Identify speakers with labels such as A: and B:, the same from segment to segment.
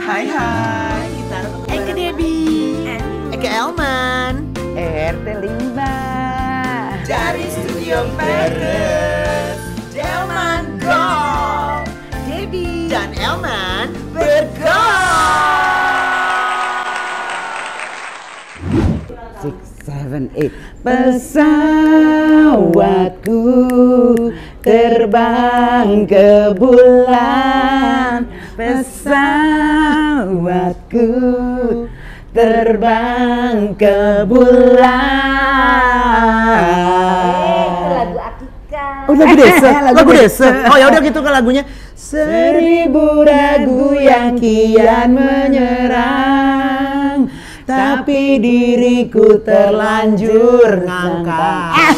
A: Hai, kita
B: Eke Debbie, Eke Elman,
C: RT 5
A: dari Studio Paris, Delman Gold,
B: Debbie
A: dan Elman bergol.
C: 6, 7, 8 pesawatku terbang ke bulan, pesawatku terbang ke bulan.
D: Lagu Akika.
B: Oh lagu desa, lagu desa. Oh ya udah gitu kan lagunya.
C: 1000 ragu yang kian menyerang, tapi diriku terlanjur ngangkat.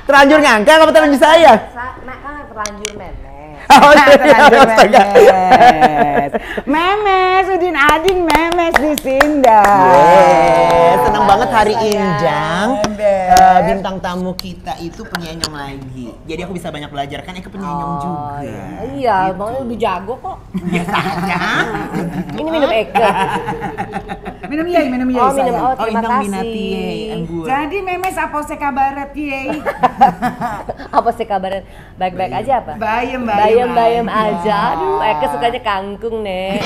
B: Terlanjur ngangka apa terlanjur saya?
D: Mak kan terlanjur memes.
B: Oh
C: Terlanjur
B: astaga.
C: memes. Memes, Udin Adin memes di Sinda.
B: Senang banget hari Injang.
C: Ember.
B: Bintang tamu kita itu penyanyi lagi. Jadi aku bisa banyak belajar kan Eka penyanyi juga.
D: Iya, makanya udah jago kok.
B: Biasa aja.
D: Ini minum Eka.
C: Minum yey, minum yey.
D: Oh, minum.
C: sayang.
D: Oh,
B: Oh
D: terima
B: Indang
D: kasih.
B: Minati anggur.
C: Jadi memes apa sih kabaret yey?
D: Apa sih kabarnya? Baik-baik aja apa?
C: Bayem
D: Bayem-bayem
C: aja.
D: aja. Aduh, Eka sukanya kangkung, Nek.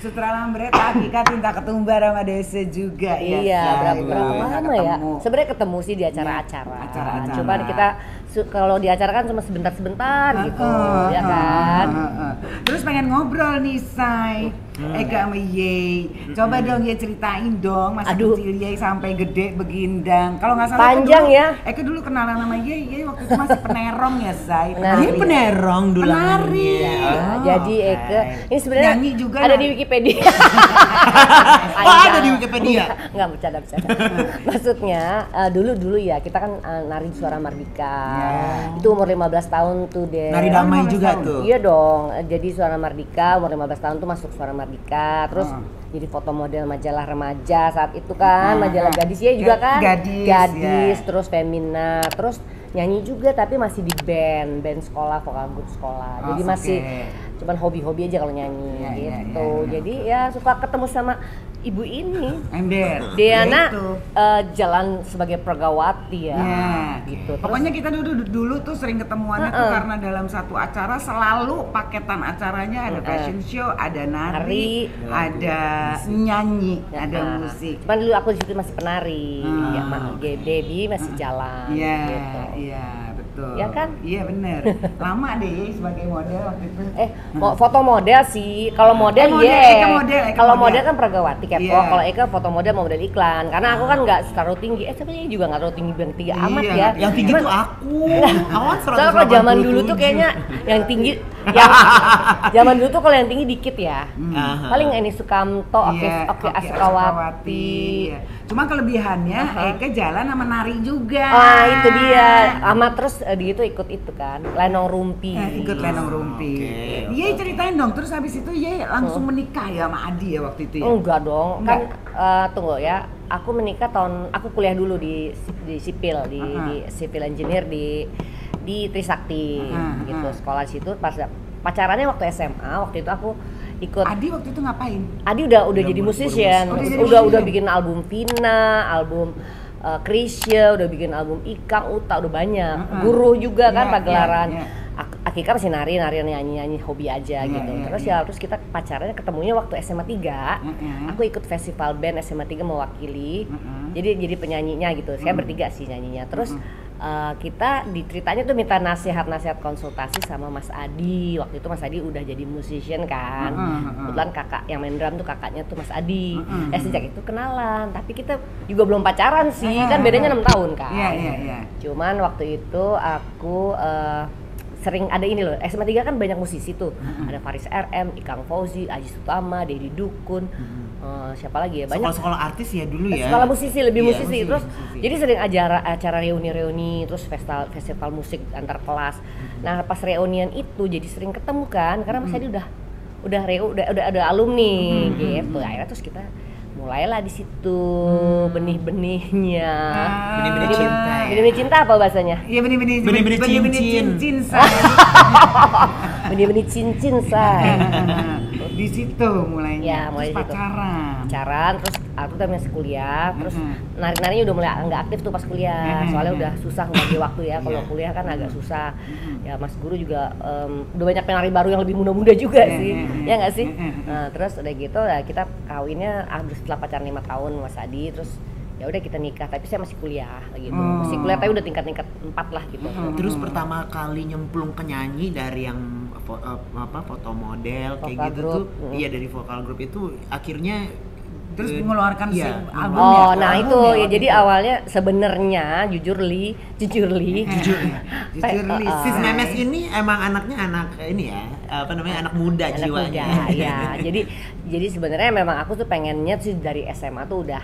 C: Setelah lambret Akika tinta ketumbar sama Dese juga ya.
D: Iya, berapa
C: Nggak
D: lama ya?
C: ketemu.
D: Sebenarnya ketemu sih di acara-acara.
C: Acara-acara.
D: Cuman kita kalau di acara kan cuma sebentar-sebentar gitu, ya kan?
C: Terus pengen ngobrol nih, Say. Eka sama Yey. Coba dong Yey ceritain dong masa
D: Aduh.
C: kecil Yey sampai gede begindang. Kalau nggak salah
D: Panjang
C: Eka dulu,
D: ya.
C: Eka dulu kenalan sama Yey. Yey waktu itu masih penerong ya, Say.
B: Dia penerong dulu.
C: Penari.
D: Jadi Eka, ini sebenarnya
C: Nyanyi juga
D: ada
C: nari.
D: di Wikipedia.
B: Oh, ada di Wikipedia?
D: Enggak bercanda. Maksudnya dulu ya kita kan nari Suara Mardika. Itu umur 15 tahun tuh deh.
B: Nari damai
C: 15
B: juga
C: tahun.
B: tuh.
D: Iya dong. Jadi Suara Mardika umur 15 tahun tuh masuk Suara Mardika. Terus jadi foto model majalah remaja saat itu kan, majalah gadis ya juga kan.
C: Gadis, ya.
D: Terus Femina, terus nyanyi juga tapi masih di band sekolah, vokal grup sekolah. Jadi
C: Oh,
D: masih
C: oke.
D: cuman hobi-hobi aja kalau nyanyi
C: Iya, iya,
D: gitu.
C: iya, iya.
D: Jadi ya suka ketemu sama ibu ini.
C: Ember.
D: Diana
C: Itu.
D: jalan sebagai pergawati ya.
C: Ya,
D: Gitu. Terus
C: Pokoknya kita dulu tuh sering ketemuannya tuh karena dalam satu acara selalu paketan acaranya ada fashion show, ada nari, ada nyanyi, ada musik.
D: Cuman dulu aku di situ masih penari. Ya, Debbie masih jalan
C: Iya,
D: gitu.
C: iya betul.
D: Ya kan?
C: Iya bener. Lama deh sebagai model waktu itu.
D: Foto model sih. Kalau model
C: model, Eka model, Eka
D: Kalau
C: model.
D: model kan pergawati catwalk.
C: Iya.
D: Kalau Eka foto model mau model iklan. Karena aku kan nggak terlalu tinggi. Sebenarnya juga nggak terlalu tinggi amat ya.
B: Yang tinggi
D: Cuman-
B: tuh aku. Awan
D: Soalnya kalau zaman dulu tuh kayaknya yang tinggi yang zaman dulu tuh kalau yang tinggi dikit ya. Paling ini Sukamto,
C: Iya,
D: oke Asukawati.
C: Iya. Cuma kelebihannya Eka jalan sama nari juga.
D: Wah itu dia. Sama terus di itu ikut itu kan Lenong Rumpi.
C: Ikut Lenong Rumpi. Iya ceritain dong. Terus habis itu Ye langsung menikah ya sama Adi ya waktu itu ya.
D: Enggak dong.
C: Enggak.
D: Kan tunggu ya. Aku menikah aku kuliah dulu di sipil di civil engineer di Trisakti gitu. Sekolah di situ pas pacarannya waktu SMA. Waktu itu aku ikut
C: Adi waktu itu ngapain?
D: Adi udah jadi musician, udah bikin album Vina, album Krisya, udah bikin album Ikang, Uta, udah banyak. Guru juga kan
C: Iya,
D: pagelaran.
C: iya.
D: Akika masih nyanyi hobi aja gitu. Terus terus kita pacarannya ketemunya waktu SMA 3. Aku ikut festival band SMA 3 mewakili. Jadi penyanyinya gitu. Saya bertiga sih nyanyinya. Terus kita ceritanya tuh minta nasihat konsultasi sama Mas Adi. Waktu itu Mas Adi udah jadi musician kan. Kebetulan kakak yang main drum tuh kakaknya tuh Mas Adi. Sejak itu kenalan, tapi kita juga belum pacaran sih. Kan bedanya 6 tahun kan.
C: Iya.
D: Cuman waktu itu aku sering ada ini loh, SMA 3 kan banyak musisi tuh. Ada Faris RM, Ikang Fauzi, Aji Sutama, Dedi Dukun, siapa lagi ya? Banyak.
B: Sekolah artis ya dulu ya.
D: Sekolah musisi, lebih
B: Iya,
D: musisi. Terus jadi sering acara reuni-reuni, terus festival musik antar kelas. Nah, pas reunian itu jadi sering ketemu kan, karena Mas Adi udah alumni gitu. Akhirnya terus kita mulailah di situ benih-benihnya.
B: Benih-benih cinta ya?
D: Benih-benih cinta apa bahasanya?
C: Iya benih-benih
B: Benih-benih cincin.
C: sayang.
D: benih-benih cincin say.
C: Di situ mulainya.
D: Ya, mulai
C: terus
D: situ.
C: pacaran.
D: Terus aku udah masih kuliah, terus nari-narinya udah mulai nggak aktif tuh pas kuliah, soalnya udah susah ngebagi waktu ya. Kalau kuliah kan agak susah. Ya Mas Guru juga udah banyak penari baru yang lebih muda-muda juga sih, ya nggak sih? Nah, terus udah gitu ya kita kawinnya setelah pacaran 5 tahun Mas Adi, terus ya udah kita nikah, tapi saya masih kuliah gitu. Masih kuliah tapi udah tingkat 4 lah gitu.
B: Terus pertama kali nyemplung ke nyanyi dari yang foto model kayak
D: Vokal
B: gitu
D: group.
B: tuh, iya dari vokal grup itu akhirnya
C: Terus mengeluarkan
B: iya,
C: album
D: Oh,
C: ya?
D: nah
C: Album
D: itu
C: ya,
D: ya
C: waktu
D: jadi
C: itu.
D: awalnya sebenarnya jujur Li.
C: Jujur Li.
B: Sis Memes ini emang anaknya anak ini ya, apa namanya, anak muda
D: anak
B: jiwanya.
D: muda, ya. Jadi sebenarnya memang aku tuh pengennya sih dari SMA tuh udah,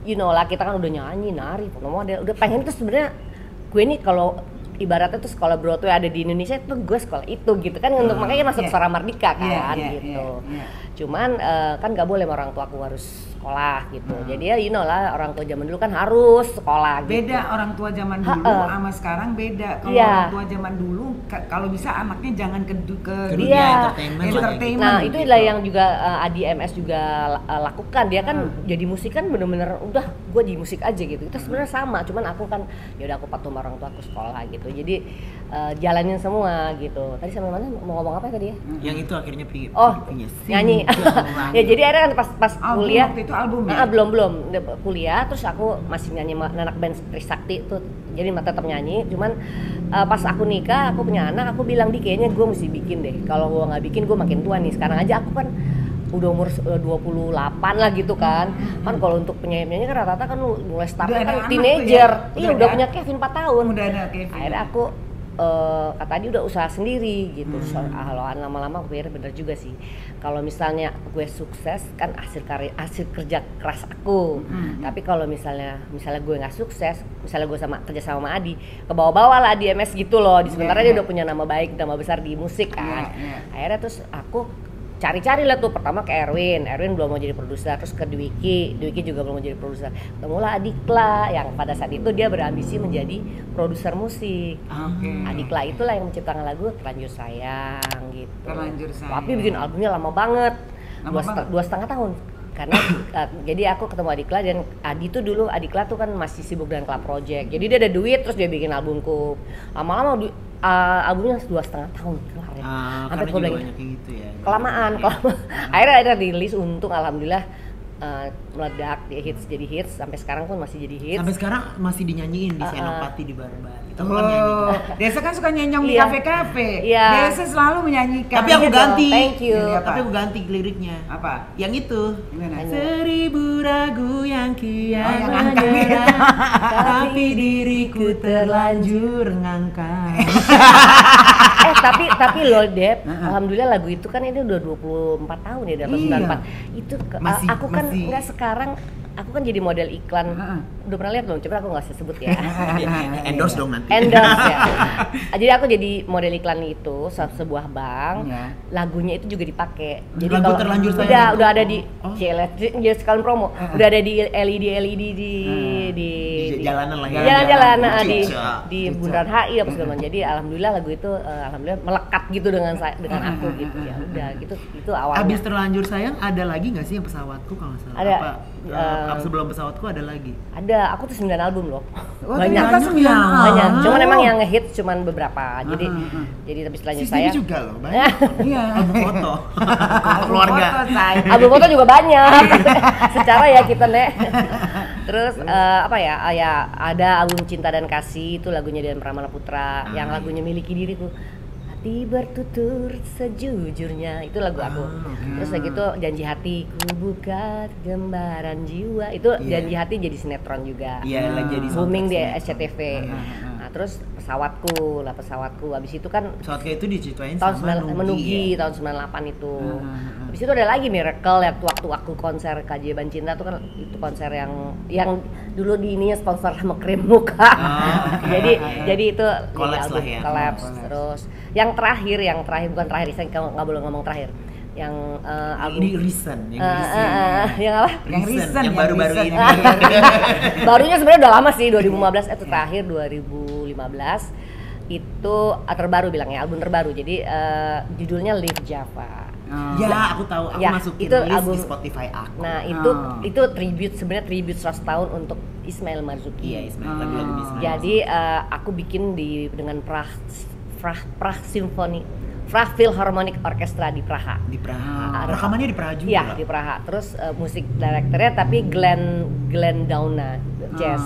D: you know lah, kita kan udah nyanyi, nari, foto model, udah pengen tuh sebenarnya gue nih kalau ibaratnya tuh sekolah Broadway ada di Indonesia tuh gue sekolah itu gitu kan, untuk makanya masuk Suara Mardika kan gitu. Cuman kan nggak boleh sama orang tua aku harus sekolah gitu. Jadi ya you know lah, orang tua zaman dulu kan harus sekolah gitu.
C: Beda orang tua zaman dulu sama sekarang beda. Kalau
D: Iya.
C: orang tua zaman dulu kalau bisa anaknya jangan ke
B: dunia
D: Iya.
B: entertainment.
D: Nah
C: gitu.
D: itu lah yang juga Adi MS juga lakukan. Dia kan jadi musik kan bener-bener udah gue di musik aja gitu. Kita sebenarnya sama, cuman aku kan ya udah aku patuh sama orang tua aku sekolah gitu. Jadi jalanin semua gitu. Tadi sampai mana mau ngomong apa tadi ya?
B: Yang itu akhirnya punya
D: nyanyi. Ya jadi akhirnya kan pas
C: album
D: kuliah
C: waktu itu album ya?
D: belum kuliah, terus aku masih nyanyi anak band Trisakti tuh, jadi tetap nyanyi. Cuman pas aku nikah, aku punya anak, aku bilang di kayaknya gue mesti bikin deh. Kalau gue nggak bikin gue makin tua nih. Sekarang aja aku kan udah umur 28 lah gitu kan. Kan kalau untuk penyanyi kan rata-rata kan mulai start
C: Udah ada
D: kan
C: anak
D: teenager.
C: tuh ya?
D: Iya
C: Udah
D: udah
C: ada?
D: punya Kevin 4 tahun.
C: Udah ada Kevin.
D: Akhirnya aku kata dia udah usaha sendiri gitu. Kalau lama-lama aku pikir bener juga sih. Kalau misalnya gue sukses kan hasil kerja keras aku. Tapi kalau misalnya gue nggak sukses, misalnya gue kerja sama Adi, ke bawah-bawah lah di MS gitu loh. Di sementara dia udah punya nama baik, nama besar di musik kan. Akhirnya terus aku cari-cari lah tuh, pertama ke Erwin belum mau jadi produser, terus ke Dwiki juga belum mau jadi produser, ketemulah Adikla yang pada saat itu dia berambisi menjadi produser musik. Adikla itulah yang menciptakan lagu Terlanjur Sayang gitu.
C: Terlanjur Sayang.
D: Tapi bikin albumnya lama banget, dua setengah tahun. Karena jadi aku ketemu Adikla, dan Adikla tuh kan masih sibuk dengan Club Project, jadi dia ada duit terus dia bikin albumku. Lama-lama albumnya 2,5 tahun kelar ya. Sampai aku bilang
B: gitu ya.
D: kelamaan. Akhirnya rilis, untung alhamdulillah meledak, jadi hits sampai sekarang pun masih jadi hits.
B: Sampai sekarang masih dinyanyiin di Senopati di Barbar. Itu kan
C: Oh, Desa kan suka nyenyong di
D: Iya.
C: kafe-kafe.
D: Iya.
C: Desa selalu menyanyikan.
B: Tapi aku
D: Iya dong,
B: ganti.
D: thank you.
C: Ini apa?
B: Tapi aku ganti liriknya.
C: Apa?
B: Yang itu.
C: Gimana?
B: 1000 ragu yang kian
C: Oh, yang
B: menyerang, tapi diriku terlanjur ngangkat.
D: Tapi loh Dep, alhamdulillah lagu itu kan ini udah 24 tahun ya, dari tahun 94. Itu aku kan nggak sekarang, aku kan jadi model iklan. Udah pernah lihat belum? Coba aku nggak usah sebut ya.
B: Endorse dong nanti.
D: Endorse ya. Jadi aku jadi model iklan itu sebuah bank. Lagunya itu juga dipakai. Jadi
B: Lagu
D: kalau
B: Terlanjur Sayang
D: udah ada di jadi sekalian promo. Udah ada di LED di
B: jalanan lah ya.
D: Jalan-jalan di
B: Cica.
D: Bundaran HI apa segala macam. Jadi alhamdulillah lagu itu alhamdulillah melekat gitu dengan aku gitu. Ya udah gitu, itu awalnya.
B: Abis Terlanjur Sayang ada lagi nggak sih yang Pesawatku kalau nggak salah?
D: Ada.
B: Sebelum Pesawatku ada lagi.
D: Ada, aku tuh 9 album loh.
C: Banyak.
D: Banyak. Cuman emang yang ngehit cuman beberapa. Jadi tapi selanjutnya
B: Sis
D: saya
B: Dewi juga loh, banyak.
C: Iya.
B: Album foto. Keluarga.
D: album foto juga banyak. Secara ya kita nek. Terus ada album Cinta dan Kasih, itu lagunya Dian Pramana Putra, yang lagunya Miliki Diriku. Hati bertutur sejujurnya, itu lagu aku. Terus lagi itu Janji Hati, ku buka gambaran jiwa, itu Janji Hati jadi sinetron juga.
B: Iya, lagi jadi
D: booming di
B: soundtrack
D: SCTV. Nah, terus Pesawatku. Abis itu kan
B: Pesawatku itu diciptain
D: tahun
B: sama
D: Menugi
B: ya?
D: tahun 98 itu. Habis itu ada lagi Miracle ya, waktu aku konser Keajaiban Cinta tuh kan, itu konser yang dulu di ininya sponsor sama krim muka. Jadi itu
B: Collapse lah ya.
D: Collapse. Terus yang terakhir bukan terakhir, saya nggak boleh ngomong terakhir. Yang album
B: Ini recent, yang
D: yang apa?
C: Yang recent,
B: yang baru-baru
C: recent.
B: ini.
D: Barunya sebenarnya udah lama sih, 2015 itu terakhir 2015. itu terbaru bilangnya, album terbaru. Jadi judulnya Live Java.
B: Ya, aku tahu. Aku
D: Ya,
B: masukin
D: itu
B: list
D: album
B: di Spotify aku.
D: Nah, itu tribute, sebenarnya tribute 100 tahun untuk Ismail Marzuki.
B: Iya, Ismail, lagu-lagu Ismail.
D: Jadi aku bikin dengan Prague Symphony, Prague Philharmonic Orchestra di Praha.
B: Di Praha. Rekamannya di Praha juga.
D: Iya, di Praha. Terus musik directornya tapi Glenn Downa jazz.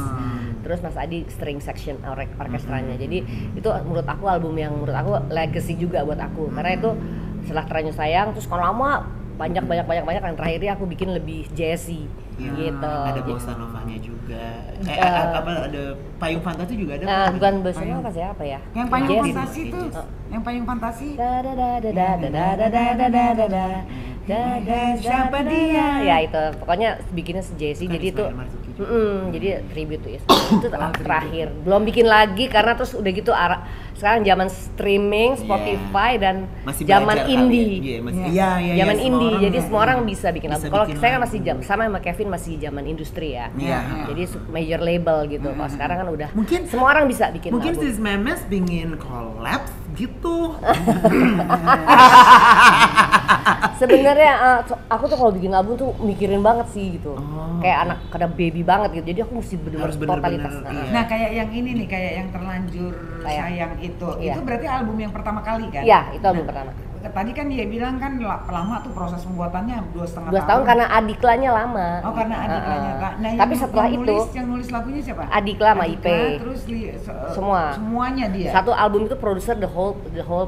D: Terus Mas Adi string section orkestranya. Jadi itu menurut aku album yang menurut aku legacy juga buat aku. Karena itu setelah Teranyuh Sayang, terus kalau lama banyak yang terakhirnya aku bikin lebih jazzy gitu.
B: Ada bossa novanya juga. Ada Payung Fantasi juga ada.
D: Bukan bossa nova siapa ya?
C: Yang Payung
D: Jazzy.
C: Fantasi tuh, yang Payung Fantasi.
D: Siapa dia? Ya itu pokoknya bikinnya jazzy. Jadi itu jadi tribute tuh ya. Itu terakhir. Belum bikin lagi karena terus udah gitu sekarang zaman streaming, Spotify dan zaman indie. Zaman indie. Jadi semua orang bisa bikin lagu. Kalau saya kan masih sama Kevin masih zaman industri ya. Jadi major label gitu. Kalau sekarang kan udah
B: mungkin
D: semua orang bisa bikin
B: mungkin
D: lagu.
B: Sis Memes pingin collab gitu.
D: Sebenarnya aku tuh kalau bikin album tuh mikirin banget sih gitu. Kayak anak kada baby banget gitu. Jadi aku mesti
B: Harus
D: bener-bener totalitas.
C: Nah, kayak yang ini nih, kayak yang Terlanjur Sayang itu.
D: Iya.
C: Itu berarti album yang pertama kali kan?
D: Iya, itu album pertama.
C: Tadi kan dia bilang kan lama tuh proses pembuatannya 2,5 tahun.
D: 2 tahun karena Adiklanya lama.
C: Oh, karena Adiklanya. Nah,
D: tapi setelah itu
C: yang nulis lagunya siapa?
D: Adikla sama IP.
C: Terus semuanya dia.
D: Satu album itu produser the whole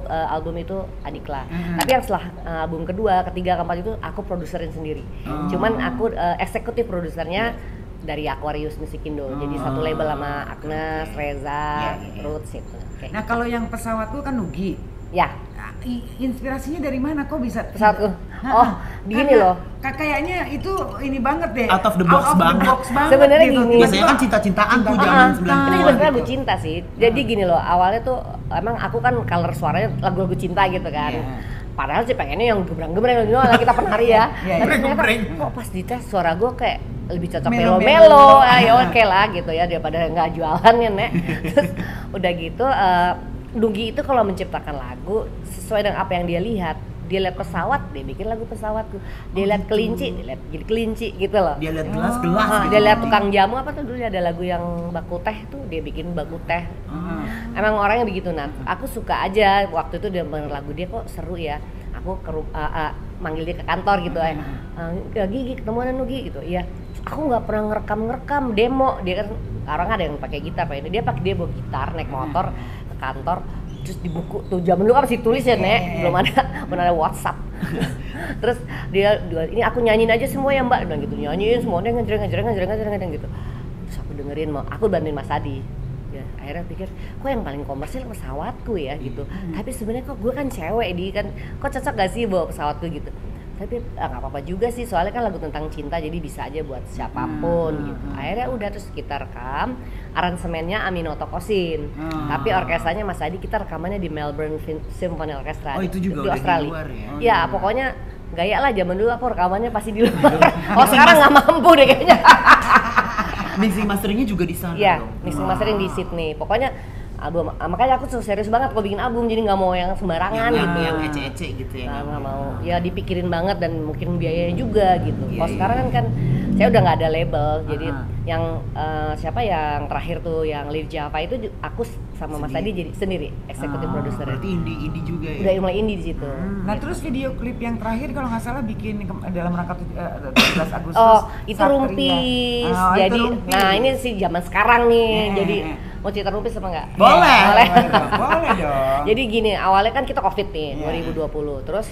D: album itu Adikla. Tapi yang setelah album kedua, ketiga, keempat itu aku produserin sendiri. Cuman aku eksekutif produsernya dari Aquarius Music Indo. Jadi satu label sama Agnes, Reza, Roots itu.
C: Nah, kalau yang pesawat tuh kan Nugi.
D: Ya.
C: Inspirasinya dari mana kok bisa
D: Pesawatku? Oh, gini loh.
C: Kayaknya itu ini banget deh.
B: Out of the box banget.
D: Sebenarnya
C: gitu.
D: gini.
B: Biasanya kan cinta-cintaan tuh zaman 90-an.
D: Itu sebenarnya lagu cinta sih. Jadi gini loh, awalnya tuh emang aku kan color suaranya lagu-lagu cinta gitu kan. Padahal sih pengennya yang gebrang-gebrang gitu lah, kita penari ya. Tapi ternyata kok pas dites suara gue kayak lebih cocok melo-melo. Ya oke lah gitu ya, daripada nggak jualan ya Nek. Terus udah gitu Nugi itu kalau menciptakan lagu sesuai dengan apa yang dia lihat pesawat, dia bikin lagu pesawat tuh. Dia lihat kelinci, dia lihat jadi kelinci gitu loh.
B: Dia lihat gelas-gelas.
D: Dia lihat tukang jamu apa tuh dulu ada lagu yang baku teh tuh, dia bikin baku teh. Emang orangnya begitu. Nah, aku suka aja waktu itu dia denger lagu dia kok seru ya. Aku manggil dia ke kantor gitu Gigi ketemuan Nugi gitu. Iya. Aku nggak pernah ngerekam demo. Dia kan orang ada yang pakai gitar, dia bawa gitar naik motor ke kantor. Terus di buku tuh zaman dulu kan masih tulis ya Nek, belum ada WhatsApp. Terus dia ini aku nyanyiin aja semua ya Mbak, bilang gitu, nyanyiin semuanya ngejreng gitu. Terus aku dengerin, aku bantuin Mas Adi. Ya, akhirnya pikir kok yang paling komersil pesawatku ya gitu. Tapi sebenarnya kok gue kan cewek kan kok cocok gak sih bawa pesawatku gitu. Tapi nggak apa-apa juga sih, soalnya kan lagu tentang cinta jadi bisa aja buat siapapun gitu. Akhirnya udah terus kita rekam, aransemennya Aminoto Kosin. Tapi orkestranya Mas Adi kita rekamannya di Melbourne Symphony Orchestra.
B: Oh, itu juga
D: di
B: udah
D: Australia.
B: di luar ya.
D: Ya, pokoknya gaya lah zaman dulu aku rekamannya pasti di luar. Sekarang nggak mampu deh kayaknya.
B: Mixing masteringnya juga di sana.
D: Iya, mixing mastering di Sydney. Pokoknya album, makanya aku serius banget kalau bikin album, jadi nggak mau yang sembarangan gitu.
B: Yang ece-ece gitu ya.
D: Nggak mau. Ya dipikirin banget dan mungkin biayanya juga gitu. Kalau sekarang kan saya udah nggak ada label, jadi yang siapa yang terakhir tuh yang Live Java itu aku sama Mas Adi jadi sendiri eksekutif produser.
B: Berarti indie juga ya.
D: Udah mulai indie di situ.
C: Nah, terus video klip yang terakhir kalau nggak salah bikin dalam rangka 17 Agustus.
D: Oh, itu Rumpis. Jadi
C: Rumpis.
D: nah ini sih zaman sekarang nih. Jadi mau cerita Rumpis apa enggak?
B: Boleh.
C: Boleh dong.
D: Jadi gini, awalnya kan kita Covid nih, 2020. Terus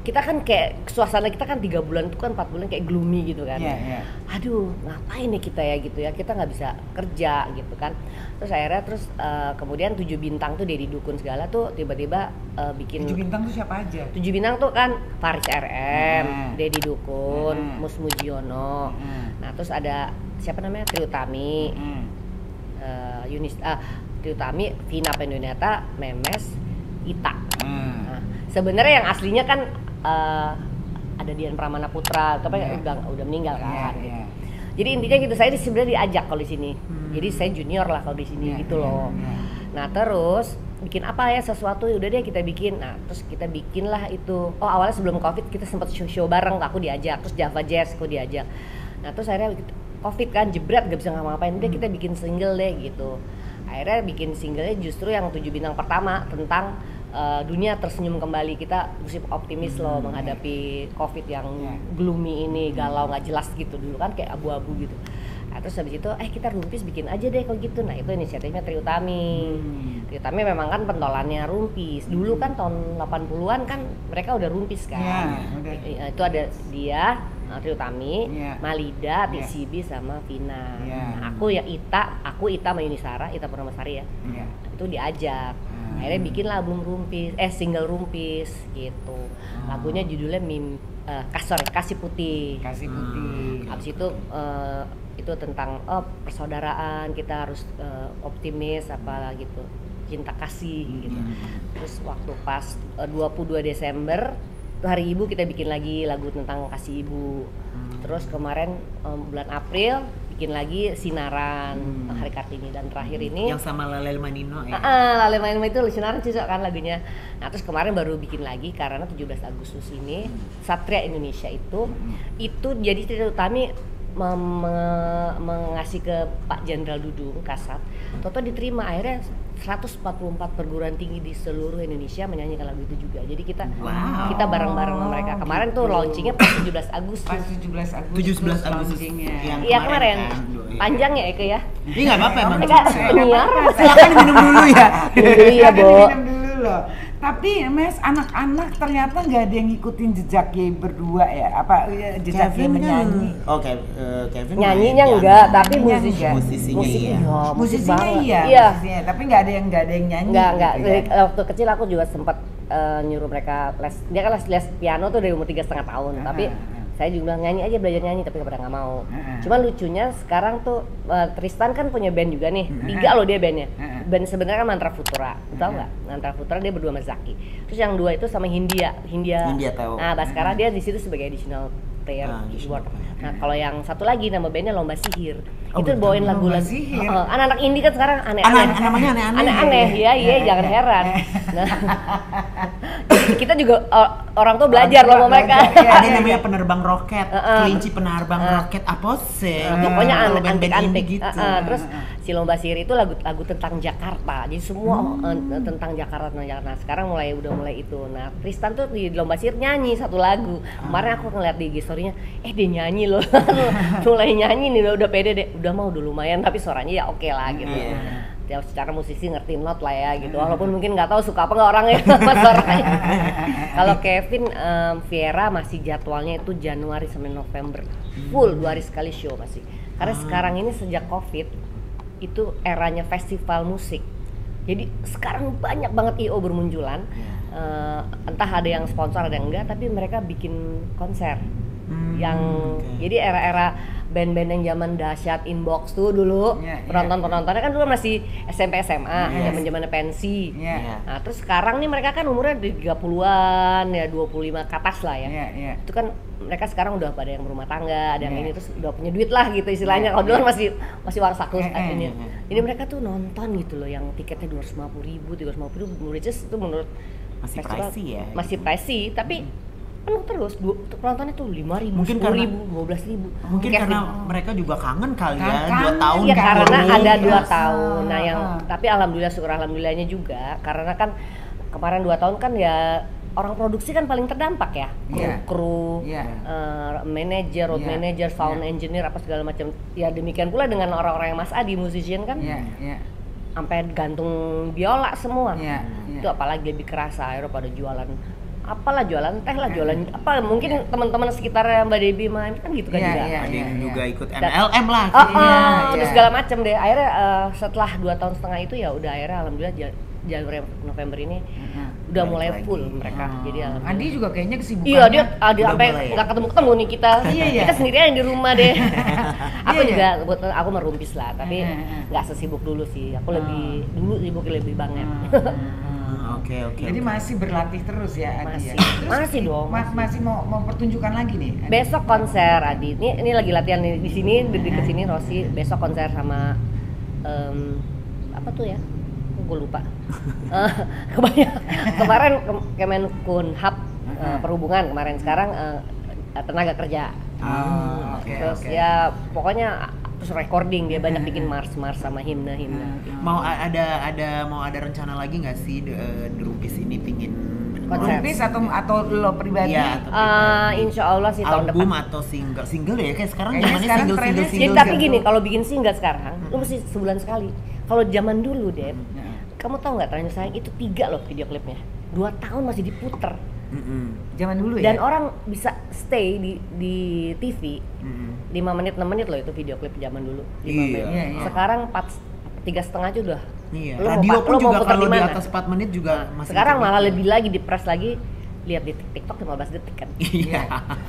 D: kita kan kayak suasana kita kan 3 bulan itu kan 4 bulan kayak gloomy gitu kan. Aduh, ngapain nih kita ya gitu ya, kita nggak bisa kerja gitu kan. Terus akhirnya kemudian 7 Bintang tuh Deddy Dukun segala tuh tiba-tiba bikin
C: 7 Bintang tuh siapa aja?
D: 7 Bintang tuh kan Faris RM, Deddy Dukun, Mus Mujiono. Nah, terus ada siapa namanya? Triutami. Triutami, Vina Pendonata, Memes, Ita. Nah, sebenarnya yang aslinya kan ada Dian Pramana Putra, tapi udah meninggal kan. Gitu. Jadi intinya gitu, saya sebenarnya diajak kalau di sini. Jadi saya junior lah kalau di sini gitu loh. Nah terus bikin apa ya sesuatu, udah deh kita bikin. Nah terus kita bikin lah itu. Oh awalnya sebelum Covid kita sempat show bareng, aku diajak, terus Java Jazz aku diajak. Nah terus akhirnya Covid kan jebret gak bisa ngapa-ngapain, udah kita bikin single deh gitu. Akhirnya bikin singlenya justru yang 7 bintang pertama tentang dunia tersenyum kembali. Kita mesti optimis loh menghadapi Covid yang gloomy ini, galau nggak jelas gitu, dulu kan kayak abu-abu gitu. Nah, terus habis itu kita Rumpis bikin aja deh kalau gitu. Nah itu inisiatifnya Triutami. Triutami memang kan pentolannya Rumpis. Dulu kan tahun 80-an kan mereka udah Rumpis kan. Itu ada dia, Triutami, Malida, TCB sama Vina. Nah, aku Ita sama Yunisara, Ita Purnamasari ya. Itu diajak. Akhirnya bikin lah album Rumpis, single Rumpis gitu. Lagunya judulnya Kasih Putih. Habis itu tentang persaudaraan, kita harus optimis apa gitu, cinta kasih gitu. Terus waktu pas 22 Desember itu hari ibu, kita bikin lagi lagu tentang kasih ibu. Terus kemarin bulan April bikin lagi Sinaran Hari Kartini, dan terakhir ini
B: yang sama Lale Manino ya.
D: Lale Manino itu Sinaran cocok kan lagunya. Nah terus kemarin baru bikin lagi karena 17 Agustus ini Satria Indonesia itu jadi Triutami mengasih ke Pak Jenderal Dudung Kasat. Toto diterima, akhirnya 144 perguruan tinggi di seluruh Indonesia menyanyikan lagu itu juga. Jadi kita bareng-bareng sama mereka. Kemarin tuh launchingnya pas 17 Agustus.
B: 17 Agustus.
D: Iya kemarin. Panjang ya Eke ya?
B: Ini nggak apa-apa emang.
D: Penyiar.
B: Silakan minum dulu ya.
D: Iya Bo.
C: Loh. Tapi Mes, anak-anak ternyata nggak ada yang ngikutin jejak Ye berdua ya? Apa jejak Ye menyanyi?
B: Oke, Kevin
D: nyanyinya enggak, tapi musisinya
C: iya. Tapi nggak ada yang nyanyi.
D: Enggak.
C: Gitu,
D: Dari waktu kecil aku juga sempat nyuruh mereka les. Dia kan les piano tuh dari umur 3,5 tahun. Tapi saya juga bilang nyanyi aja, belajar nyanyi, tapi pada nggak mau. Cuman lucunya sekarang tuh Tristan kan punya band juga nih, 3 loh dia bandnya. Band sebenarnya kan Mantra Futura, tahu nggak? Mantra Futura dia berdua sama Zaki. Terus yang 2 itu sama Hindia
B: tahu.
D: Nah Baskara dia di situ sebagai additional player keyboard. Nah kalau yang satu lagi nama bandnya Lomba Sihir. Itu bawain lagu-lagu anak-anak indie kan sekarang
B: namanya aneh-aneh.
D: Iya jangan heran. Nah kita juga orang tuh belajar loh sama mereka.
B: Ada namanya Penerbang Roket, Kelinci Penerbang Roket, apa sih?
D: Pokoknya antik-antik
B: gitu.
D: Terus si Lomba Sihir itu lagu tentang Jakarta. Jadi semua tentang Jakarta. Nah sekarang udah mulai itu. Nah Tristan tuh di Lomba Sihir nyanyi satu lagu. Kemarin aku ngeliat di IG story-nya, dia nyanyi loh. Mulai nyanyi nih, udah pede deh. Udah mau udah lumayan, tapi suaranya ya oke lah gitu. Ya secara musisi ngerti not lah ya gitu. Walaupun mungkin nggak tahu suka apa nggak orangnya sama suaranya. Kalau Kevin Viera masih jadwalnya itu Januari sampai November. Full 2 hari sekali show masih. Karena sekarang ini sejak Covid itu eranya festival musik. Jadi sekarang banyak banget IO bermunculan. Entah ada yang sponsor ada yang enggak, tapi mereka bikin konser. Jadi era-era band-band yang zaman dahsyat Inbox tuh dulu, penontonnya kan dulu masih SMP SMA, zaman-zamannya pensi. Nah, terus sekarang nih mereka kan umurnya di 30-an ya, 25 ke atas lah ya. Itu kan mereka sekarang udah pada yang berumah tangga, ada yang ini terus udah punya duit lah gitu istilahnya. Kalau dulu kan masih warsakus ini. Jadi mereka tuh nonton gitu loh, yang tiketnya 250.000, 350.000, itu menurut
B: masih
D: festival,
B: pricey ya.
D: Masih pricey, tapi penuh terus. Penontonnya tuh 5.000, 10.000, 12.000.
B: Mungkin karena mereka juga kangen kali ya, 2 tahun.
D: Iya karena ada 2 tahun. Nah tapi alhamdulillahnya juga, karena kan kemarin 2 tahun kan ya orang produksi kan paling terdampak ya, kru, manajer, road manager, sound engineer apa segala macam. Ya demikian pula dengan orang-orang yang Mas Adi, musician kan, sampai gantung biola semua. Itu apalagi lebih kerasa, akhirnya pada jualan teh lah, jualan apa, mungkin teman-teman sekitar Mbak Debbie mah kan gitu kan juga.
B: Ada yang juga ikut MLM lah.
D: Terus segala macam deh. Akhirnya setelah 2 tahun setengah itu ya udah, akhirnya alhamdulillah Januari November ini udah mulai full mereka. Jadi alhamdulillah.
C: Andi juga kayaknya kesibukan.
D: Iya dia sampai nggak ketemu nih kita. Kita sendirian di rumah deh. Aku juga aku merumpis lah, tapi nggak sesibuk dulu sih. Aku dulu sibuknya lebih banget.
B: Oke.
C: Jadi masih berlatih terus ya Adi?
D: Masih dong.
C: Masih mau pertunjukan lagi nih? Adi?
D: Besok konser Adi. Ini lagi latihan di sini, di sini Rosi. Besok konser sama apa tuh ya? aku lupa. Kemarin Kemenkumham perhubungan kemarin, sekarang tenaga kerja. Terus ya pokoknya terus recording, dia banyak bikin mars sama himne.
B: Mau ada rencana lagi nggak sih Drupis ini pingin
C: Drupis atau lo pribadi?
B: Iya,
D: insya Allah sih tahun depan.
B: Album atau single ya, kayak sekarang
C: Kayaknya
B: zamannya
C: sekarang
B: single.
D: Jadi tapi gini, kalau bikin single sekarang lu mesti sebulan sekali. Kalau zaman dulu Dep, kamu tahu nggak Terlanjur Sayang itu 3 loh video klipnya, 2 tahun masih diputer.
C: Zaman dulu ya.
D: Dan orang bisa stay di TV 5 menit 6 menit loh itu video klip zaman dulu. 5 menit.
C: Iya.
D: Sekarang 3,5 aja udah.
B: Iya.
D: Lu
B: Radio pun juga
D: puter
B: kalau di
D: dimana?
B: atas 4 menit juga masih.
D: Sekarang malah lebih lagi di-press lagi, lihat di TikTok 15 detik kan.
B: Iya.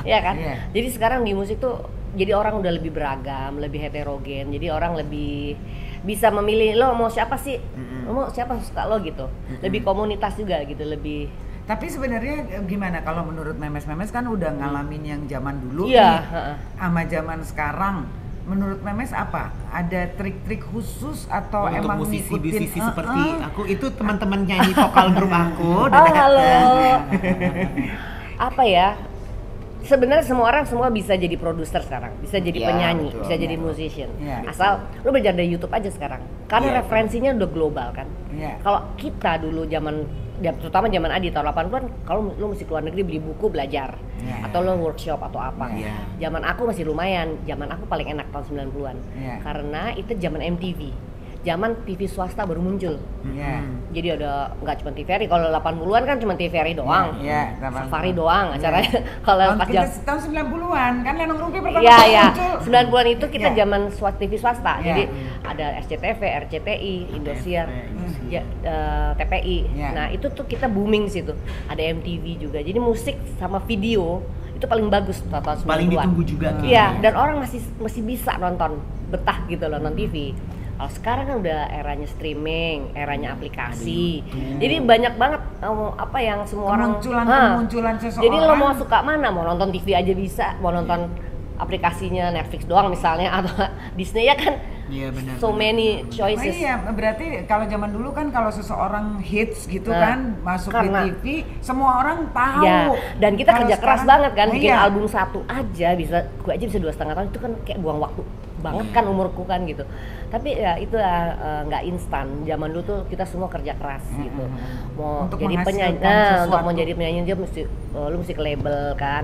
D: Iya kan?
C: Iya.
D: Jadi sekarang di musik tuh jadi orang udah lebih beragam, lebih heterogen. Jadi orang lebih bisa memilih lo mau siapa sih? Lo mau siapa suka lo gitu. Lebih komunitas juga gitu, lebih.
C: Tapi sebenarnya gimana kalau menurut Memes kan udah ngalamin yang zaman dulu
D: Iya,
C: nih, sama zaman sekarang. Menurut Memes apa? Ada trik-trik khusus atau
B: Untuk
C: emang
B: musisi seperti aku itu teman-teman nyanyi vokal grup aku
D: Oh halo. Apa ya? Sebenarnya semua bisa jadi produser sekarang, bisa jadi
B: Iya,
D: penyanyi,
B: betul.
D: bisa jadi musician.
C: Iya.
D: Asal lu belajar dari YouTube aja sekarang. Karena
B: Iya,
D: referensinya udah global kan.
C: Iya.
D: Kalau kita dulu terutama zaman Adi tahun 80-an, kalau lu mesti keluar negeri beli buku belajar.
C: Iya.
D: Atau lu workshop atau apa.
B: Iya.
D: Zaman aku masih lumayan, zaman aku paling enak tahun 90-an.
C: Iya.
D: Karena itu zaman MTV. Zaman TV swasta baru muncul.
C: Iya.
D: Jadi ada nggak cuma TVRI, kalau 80-an kan cuma TVRI doang.
C: Iya,
D: Safari doang acaranya. Kalau pas jam
C: tahun 90-an kan Lenong Rumpi pertama
D: Iya,
C: kali
D: iya.
C: muncul.
D: 90-an itu kita
C: Iya.
D: zaman TV swasta.
C: Iya.
D: Jadi ada SCTV, RCTI, Indosiar, ya, TPI.
C: Iya.
D: Nah, itu tuh kita booming di situ. Ada MTV juga. Jadi musik sama video itu paling bagus tahun 90-an.
B: paling ditunggu juga.
D: Iya, dan orang masih bisa nonton, betah gitu loh nonton TV. Kalau sekarang kan udah eranya streaming, eranya aplikasi. Jadi banyak banget apa yang semua orang
C: kemunculan seseorang.
D: Jadi lo mau suka mana? Mau nonton TV aja bisa, mau nonton aplikasinya Netflix doang misalnya atau Disney ya kan.
B: Iya benar.
D: So many choices.
C: Iya, berarti kalau zaman dulu kan kalau seseorang hits gitu
D: Nah,
C: kan masuk
D: karena-
C: di TV, semua orang tahu.
D: Ya, dan kita
C: Kalau
D: kerja keras
C: sekarang-
D: banget kan, bikin
C: iya.
D: album satu aja gua aja bisa 2,5 tahun, itu kan kayak buang waktu banget kan umurku kan gitu. Tapi ya itu nggak instan. Zaman dulu tuh kita semua kerja keras gitu. Mau
C: Untuk
D: jadi penyanyi,
C: menghasilkan
D: untuk mau
C: sesuatu.
D: jadi penyanyi dia mesti lu mesti ke label kan,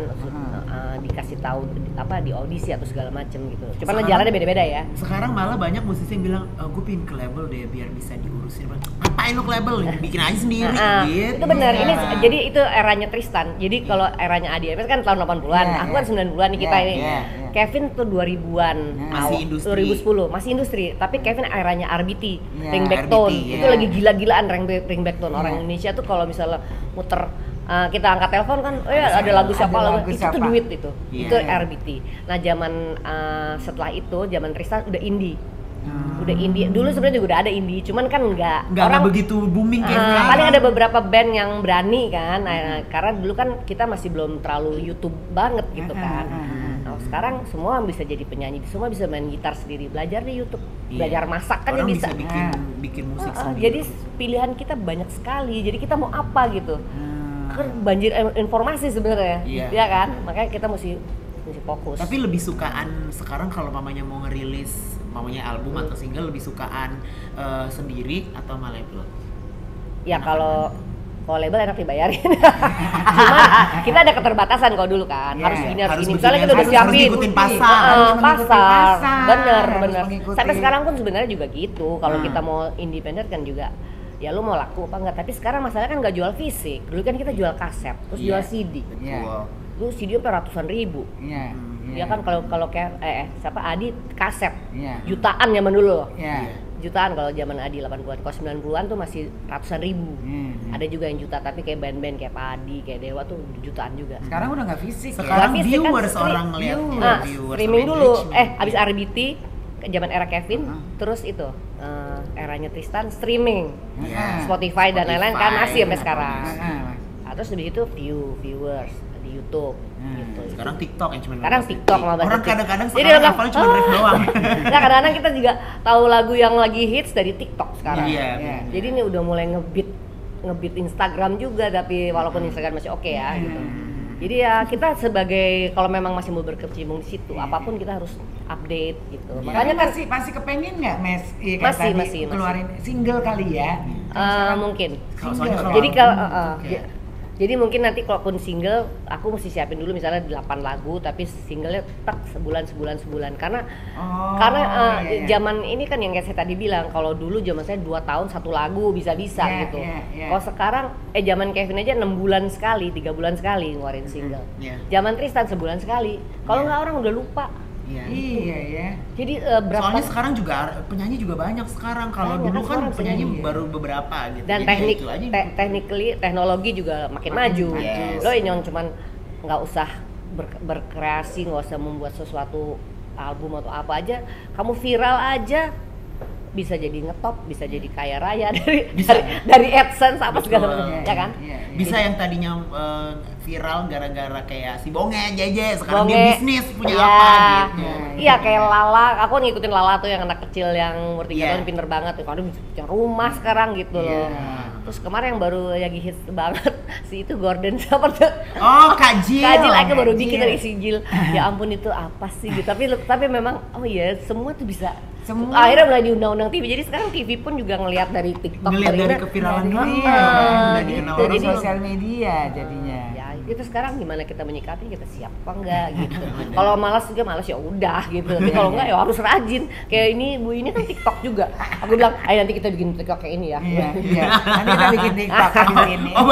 D: dikasih tahu apa di audisi atau segala macem gitu. Cuman
B: Sekarang-
D: jalannya beda-beda ya.
B: Sekarang malah banyak musisi yang bilang, gue pingin ke label deh biar bisa diurusin. Ngapain lu ke label? Bikin aja sendiri. Gitu.
D: Itu benar. Ini
C: Iya.
D: jadi itu eranya Tristan. Jadi kalau eranya Adi MS kan tahun 80-an.
C: Iya,
D: Aku kan
C: iya.
D: 90-an nih kita
C: Iya,
D: ini.
C: iya, iya.
D: Kevin tuh 2000-an.
B: Masih
D: awal,
B: industri.
D: 2010, masih industri. Tapi Kevin eranya RBT,
C: Iya,
D: Ringback
B: RBT,
D: Tone.
B: iya.
D: Itu lagi gila-gilaan Ringback Tone. Orang
C: Iya.
D: Indonesia tuh kalau misalnya muter kita angkat telepon kan, oh ya ada lagu siapa,
C: lagu
D: itu
C: siapa.
D: tuh duit itu.
B: Iya.
D: Itu RBT. Nah, zaman setelah itu, zaman Tristan udah indie. Udah indie. Dulu sebenarnya juga udah ada indie, cuman kan nggak
B: Nggak begitu booming kayak sekarang.
D: paling ada beberapa band yang berani kan, karena dulu kan kita masih belum terlalu YouTube banget gitu kan. Nah, sekarang semua bisa jadi penyanyi, semua bisa main gitar sendiri, belajar di YouTube,
B: Iya.
D: belajar masak kan dia
B: Orang
D: bisa.
B: bikin musik sendiri.
D: Jadi pilihan kita banyak sekali, jadi kita mau apa gitu. Kan banjir informasi sebenarnya,
B: Iya.
D: ya kan? Makanya kita mesti fokus.
B: Tapi lebih sukaan sekarang kalau mamanya mau ngerilis mamanya album atau single, lebih sukaan sendiri atau sama label?
D: Ya kalau label enak dibayarin. Cuma kita ada keterbatasan kalau dulu kan.
C: Iya,
D: Harus gini, harus
B: harus
D: gini.
B: begini,
D: Misalnya kita udah
B: harus
D: siapin
B: ngikutin pasar.
C: Harus mengikuti
D: pasar.
C: pasar,
D: Bener,
C: harus
D: bener.
C: mengikuti.
D: Sampai sekarang pun sebenarnya juga gitu. Kalau
C: Nah.
D: kita mau independen kan juga ya lu mau laku apa enggak. Tapi sekarang masalahnya kan nggak jual fisik. Dulu kan kita jual kaset, terus
B: Iya.
D: jual CD.
C: Iya.
B: Wow.
D: Dulu CD sampai ratusan ribu.
C: Iya.
D: Ya kan kalau kayak siapa Adi kaset.
C: Iya.
D: Jutaan zaman dulu.
C: Iya.
D: Jutaan kalau zaman Adi 80-an. Kalau 90-an tuh masih ratusan ribu. Ada juga yang juta, tapi kayak band-band kayak Padi, kayak Dewa tuh jutaan juga.
C: Sekarang udah nggak fisik
B: Sekarang
D: Tapi fisik kan
B: viewers orang ngeliat viewers
D: streaming
B: sama
D: dulu.
B: engagement.
D: Abis RBT ke zaman era Kevin, terus itu eranya Tristan streaming,
C: Iya.
D: Spotify dan lain-lain kan masih sampai
B: Spotify,
D: sekarang.
C: ya.
D: Nah, terus habis itu viewers di YouTube gitu.
B: Sekarang TikTok yang cuma
D: Sekarang TikTok 15
B: orang
D: detik.
B: kadang-kadang
D: Jadi
B: sekarang
D: orang
B: hafalnya cuma rap doang.
D: Nah, kadang-kadang kita juga tahu lagu yang lagi hits dari TikTok sekarang.
B: Iya.
D: Jadi ini udah mulai ngebeat Instagram juga, tapi walaupun Instagram masih oke ya gitu. Jadi ya kita sebagai kalau memang masih mau berkecimpung di situ, apapun kita harus update gitu.
C: Makanya masih kepengen nggak Mes? Iya,
D: Masih.
C: keluarin single kali ya.
D: Mungkin.
B: Soalnya kalau
D: Jadi
B: album,
D: jadi mungkin nanti kalaupun single aku mesti siapin dulu misalnya 8 lagu tapi singlenya tak sebulan karena
C: iya.
D: zaman ini kan yang kayak saya tadi bilang, kalau dulu zaman saya 2 tahun 1 lagu bisa gitu. Kalau sekarang zaman Kevin aja 6 bulan sekali, 3 bulan sekali ngeluarin single. Zaman Tristan sebulan sekali. Kalau nggak orang udah lupa.
C: Iya ya.
D: Jadi berapa?
B: Soalnya sekarang juga penyanyi juga banyak sekarang. Kalau dulu kan penyanyi baru beberapa gitu.
D: Dan teknologi juga makin maju. Lo yang cuman nggak usah berkreasi, nggak usah membuat sesuatu album atau apa aja, kamu viral aja bisa jadi ngetop, bisa jadi kaya raya dari AdSense apa segala macam, ya kan?
B: Bisa yang tadinya viral gara-gara kayak si Bonge, Jeje, sekarang dia bisnis punya apa gitu.
D: Iya, kayak Lala, aku ngikutin Lala tuh yang anak kecil yang umur 3 tahun pinter banget, kalau bisa punya rumah sekarang gitu loh. Terus kemarin yang baru lagi hits banget si itu Gordon siapa tuh?
B: Oh, Kak Jill.
D: Aku baru bikin dari si Jill. Ya ampun itu apa sih gitu. Tapi memang semua tuh bisa. Akhirnya mulai diundang-undang TV. Jadi sekarang TV pun juga ngelihat dari TikTok,
B: dari keviralan
C: dari sosial media jadinya.
D: Ya itu sekarang gimana kita menyikapi, kita siap apa enggak gitu. Kalau malas juga malas ya udah gitu. Tapi kalau enggak ya harus rajin. Kayak ini Bu ini kan TikTok juga. Aku bilang, "Ayo nanti kita bikin TikTok kayak ini ya."
C: Iya. Nanti kita bikin TikTok di sini.
B: Oh,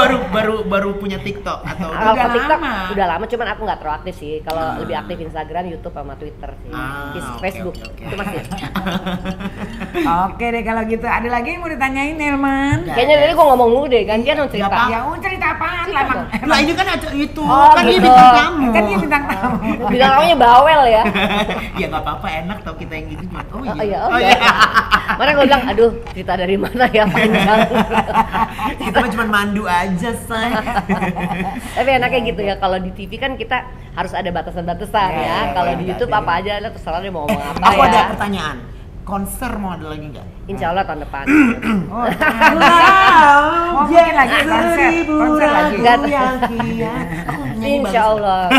B: baru punya TikTok atau
D: udah TikTok lama? Udah lama, cuman aku nggak terlalu aktif sih. Kalau lebih aktif Instagram, YouTube sama Twitter sih. Facebook itu masih.
C: Oke deh kalau gitu. Ada lagi yang mau ditanyain Elman?
D: Kayaknya dari gua ngomong mulu deh, gantian dong cerita.
C: Ya cerita apaan lah emang.
B: Lah ini kan itu
C: kan
B: dia bintang tamu.
C: Kan dia bintang tamu.
D: Bintang tamunya bawel ya.
B: Ya nggak apa-apa, enak tau kita yang gitu cuma.
D: Oh iya. Mana gue bilang, aduh cerita dari mana ya panjang.
B: Kita cuma mandu aja say.
D: Tapi enaknya gitu ya, kalau di TV kan kita harus ada batasan-batasan ya. Kalau di YouTube apa aja lah, terserah dia mau ngomong apa ya.
B: Aku ada pertanyaan. Konser mau ada lagi nggak?
D: Insya Allah tahun depan.
C: Mau bikin lagi konser lagi.
D: Insya Allah.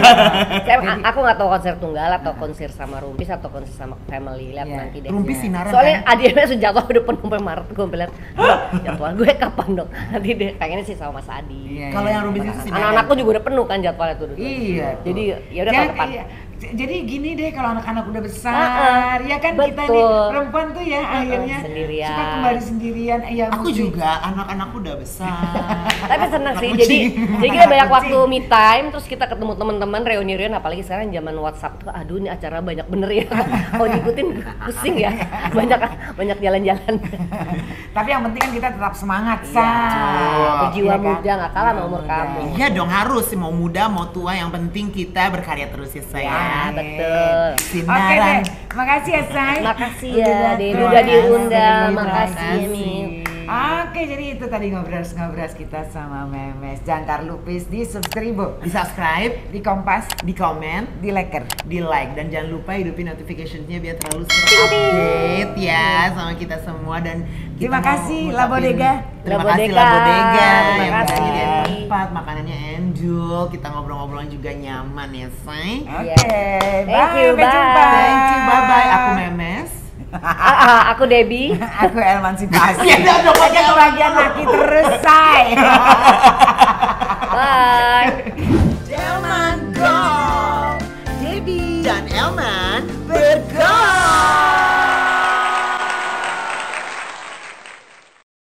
D: Aku nggak tahu konser tunggal atau konser sama Rumpis atau konser sama family. Lihat nanti deh.
B: Rumpis sinaran.
D: Soalnya adiknya sejatuh udah penuh sampai Maret. Gue lihat jadwal gue kapan dong. Nanti deh pengennya sih sama Mas Adi.
B: Kalau yang Rumpis itu sinaran.
D: Anak-anakku juga udah penuh kan jadwalnya tuh.
C: Iya.
D: Jadi ya udah tahun depan.
C: Jadi gini deh, kalau anak-anak udah besar, ya kan betul. Kita nih perempuan tuh ya akhirnya
D: sendirian.
C: suka kembali sendirian. Ya,
B: aku juga, anak-anakku udah besar.
D: Tapi senang sih, jadi kita banyak waktu me time, terus kita ketemu teman-teman reuni-reuni, apalagi sekarang zaman WhatsApp tuh, aduh ini acara banyak bener ya. Kalau diikutin pusing ya, banyak jalan-jalan.
C: Tapi yang penting kan kita tetap semangat,
D: berjiwa muda, nggak kalah sama umur kamu.
B: Iya dong, harus mau muda mau tua, yang penting kita berkarya terus ya saya.
D: Betul.
C: Oke deh, makasih ya Say.
D: Makasih ya, udah diundang. Makasih Mi.
C: Oke, jadi itu tadi ngobras kita sama Memes Jangkar Lupis. Di subscribe,
B: di subscribe,
C: di Kompas,
B: di komen,
C: di like,
B: dan jangan lupa hidupin notificationnya biar terlalu update ya sama kita semua. Dan
C: terima kasih La Bodega.
B: Terima kasih La Bodega.
D: Terima kasih.
B: Tempat makanannya enjoy, kita ngobrol-ngobrolan juga nyaman ya say.
C: Oke,
D: bye.
B: Thank you, bye. Aku Memes.
D: Aku Debbie.
C: Aku Emansipasi.
B: Ya udah dong,
C: pakai kebahagiaan laki terus say.
D: Bye.
A: Delman Go, Debbie dan Elman.